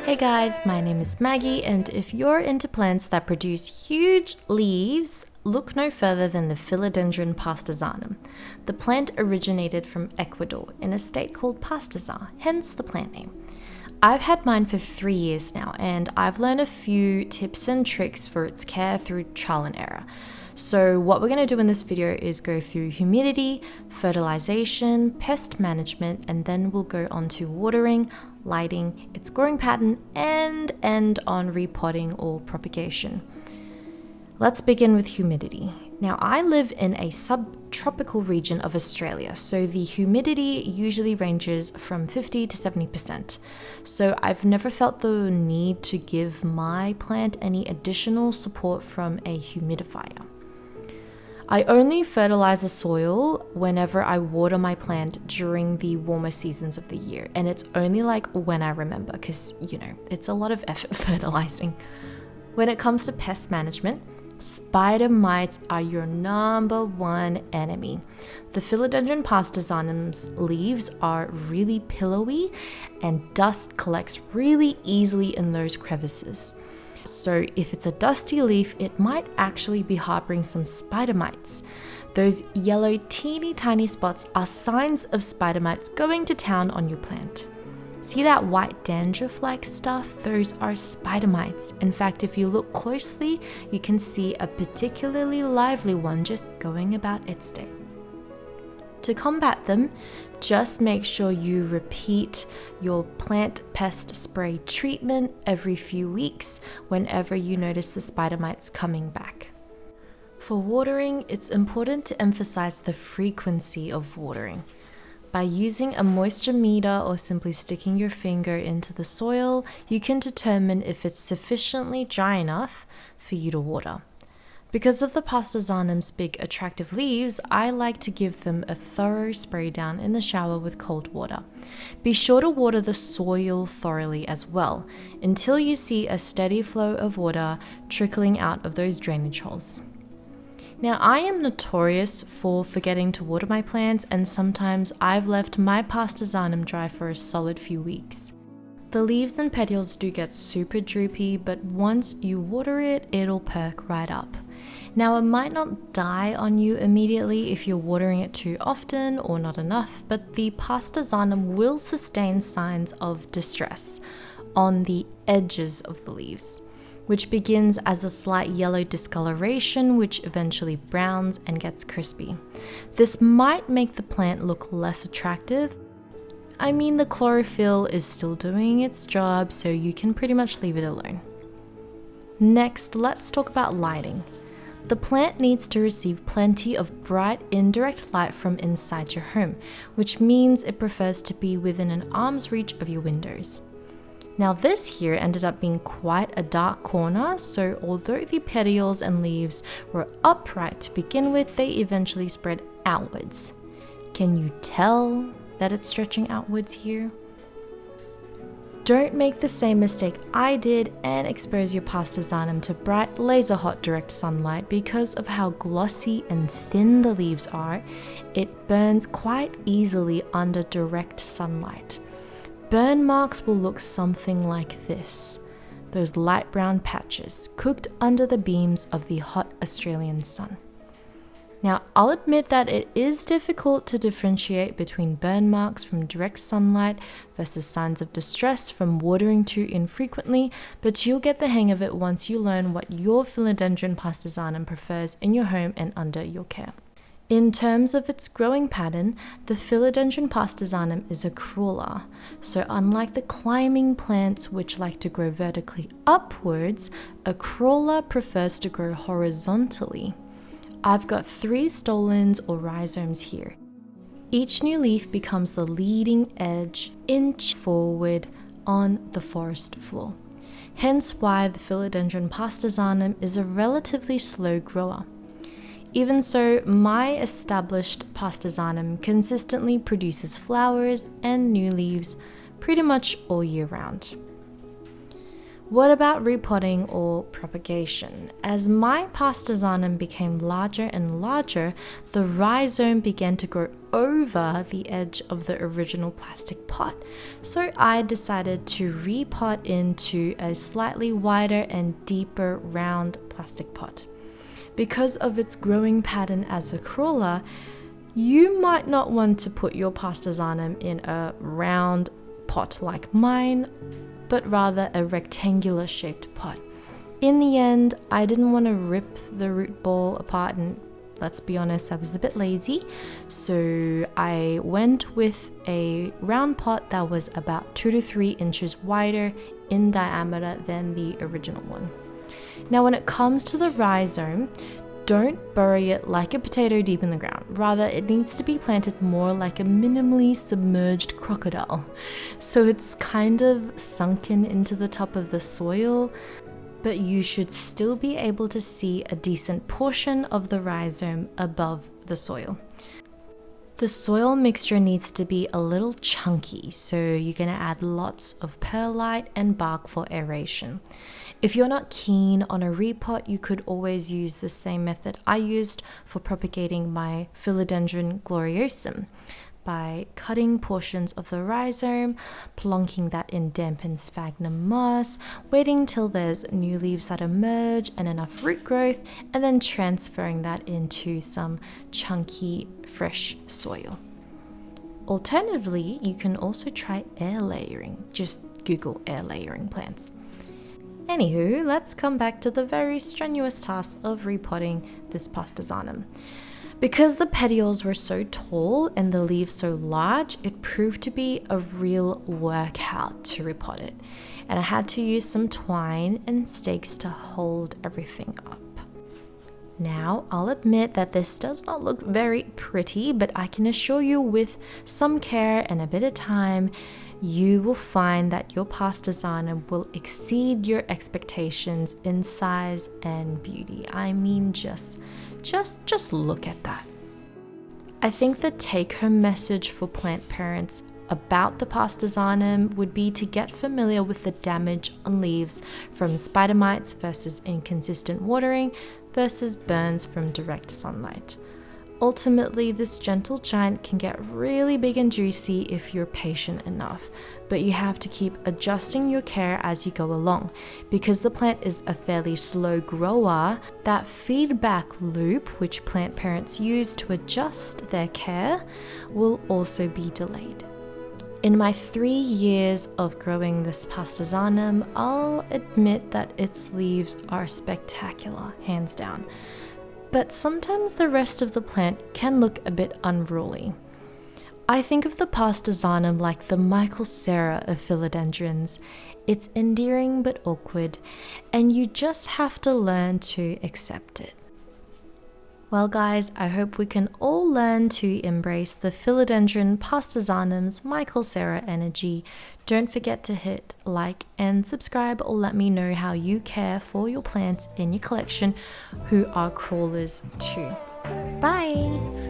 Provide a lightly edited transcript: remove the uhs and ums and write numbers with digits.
Hey guys, my name is Maggie, and if you're into plants that produce huge leaves, look no further than the Philodendron Pastazanum. The plant originated from Ecuador in a state called Pastaza, hence the plant name. I've had mine for 3 years now, and I've learned a few tips and tricks for its care through trial and error. So what we're going to do in this video is go through humidity, fertilization, pest management, and then we'll go on to watering, lighting, its growing pattern, and end on repotting or propagation. Let's begin with humidity. Now, I live in a subtropical region of Australia, so the humidity usually ranges from 50 to 70%. So I've never felt the need to give my plant any additional support from a humidifier. I only fertilize the soil whenever I water my plant during the warmer seasons of the year, and it's only like when I remember because, it's a lot of effort fertilizing. When it comes to pest management, spider mites are your number one enemy. The Philodendron Pastazanum's leaves are really pillowy and dust collects really easily in those crevices. So if it's a dusty leaf, it might actually be harboring some spider mites. Those yellow teeny tiny spots are signs of spider mites going to town on your plant. See that white dandruff-like stuff? Those are spider mites. In fact, if you look closely, you can see a particularly lively one just going about its day. To combat them, just make sure you repeat your plant pest spray treatment every few weeks whenever you notice the spider mites coming back. For watering, it's important to emphasize the frequency of watering. By using a moisture meter or simply sticking your finger into the soil, you can determine if it's sufficiently dry enough for you to water. Because of the Pastazanum's big attractive leaves, I like to give them a thorough spray down in the shower with cold water. Be sure to water the soil thoroughly as well, until you see a steady flow of water trickling out of those drainage holes. Now, I am notorious for forgetting to water my plants, and sometimes I've left my Pastazanum dry for a solid few weeks. The leaves and petioles do get super droopy, but once you water it, it'll perk right up. Now, it might not die on you immediately if you're watering it too often or not enough, but the Pastazanum will sustain signs of distress on the edges of the leaves, which begins as a slight yellow discoloration, which eventually browns and gets crispy. This might make the plant look less attractive. I mean, the chlorophyll is still doing its job, so you can pretty much leave it alone. Next, let's talk about lighting. The plant needs to receive plenty of bright indirect light from inside your home, which means it prefers to be within an arm's reach of your windows. Now, this here ended up being quite a dark corner, so although the petioles and leaves were upright to begin with, they eventually spread outwards. Can you tell that it's stretching outwards here? Don't make the same mistake I did and expose your Pastazanum to bright laser hot direct sunlight. Because of how glossy and thin the leaves are, it burns quite easily under direct sunlight. Burn marks will look something like this. Those light brown patches cooked under the beams of the hot Australian sun. Now, I'll admit that it is difficult to differentiate between burn marks from direct sunlight versus signs of distress from watering too infrequently, but you'll get the hang of it once you learn what your Philodendron Pastazanum prefers in your home and under your care. In terms of its growing pattern, the Philodendron Pastazanum is a crawler. So unlike the climbing plants which like to grow vertically upwards, a crawler prefers to grow horizontally. I've got 3 stolons or rhizomes here. Each new leaf becomes the leading edge inch forward on the forest floor. Hence why the Philodendron Pastazanum is a relatively slow grower. Even so, my established Pastazanum consistently produces flowers and new leaves pretty much all year round. What about repotting or propagation? As my Pastazanum became larger and larger, the rhizome began to grow over the edge of the original plastic pot. So I decided to repot into a slightly wider and deeper round plastic pot. Because of its growing pattern as a crawler, you might not want to put your Pastazanum in a round pot like mine, but rather a rectangular shaped pot. In the end, I didn't want to rip the root ball apart, and let's be honest, I was a bit lazy, so I went with a round pot that was about 2 to 3 inches wider in diameter than the original one. Now when it comes to the rhizome, don't bury it like a potato deep in the ground. Rather, it needs to be planted more like a minimally submerged crocodile. So it's kind of sunken into the top of the soil, but you should still be able to see a decent portion of the rhizome above the soil. The soil mixture needs to be a little chunky, so you're going to add lots of perlite and bark for aeration. If you're not keen on a repot, you could always use the same method I used for propagating my Philodendron gloriosum, by cutting portions of the rhizome, plonking that in dampened sphagnum moss, waiting till there's new leaves that emerge and enough root growth, and then transferring that into some chunky, fresh soil. Alternatively, you can also try air layering. Just Google air layering plants. Anywho, let's come back to the very strenuous task of repotting this Pastazanum. Because the petioles were so tall and the leaves so large, it proved to be a real workout to repot it. And I had to use some twine and stakes to hold everything up. Now, I'll admit that this does not look very pretty, but I can assure you with some care and a bit of time, you will find that your Pastazanum will exceed your expectations in size and beauty. I mean, just look at that. I think the take-home message for plant parents about the Pastazanum would be to get familiar with the damage on leaves from spider mites versus inconsistent watering versus burns from direct sunlight. Ultimately, this gentle giant can get really big and juicy if you're patient enough, but you have to keep adjusting your care as you go along. Because the plant is a fairly slow grower, that feedback loop which plant parents use to adjust their care will also be delayed. In my 3 years of growing this Pastazanum, I'll admit that its leaves are spectacular, hands down. But sometimes the rest of the plant can look a bit unruly. I think of the Pastazanum like the Michael Cera of philodendrons. It's endearing but awkward, and you just have to learn to accept it. Well guys, I hope we can all learn to embrace the Philodendron Pastazanum's Michael Cera energy. Don't forget to hit like and subscribe, or let me know how you care for your plants in your collection who are crawlers too. Bye!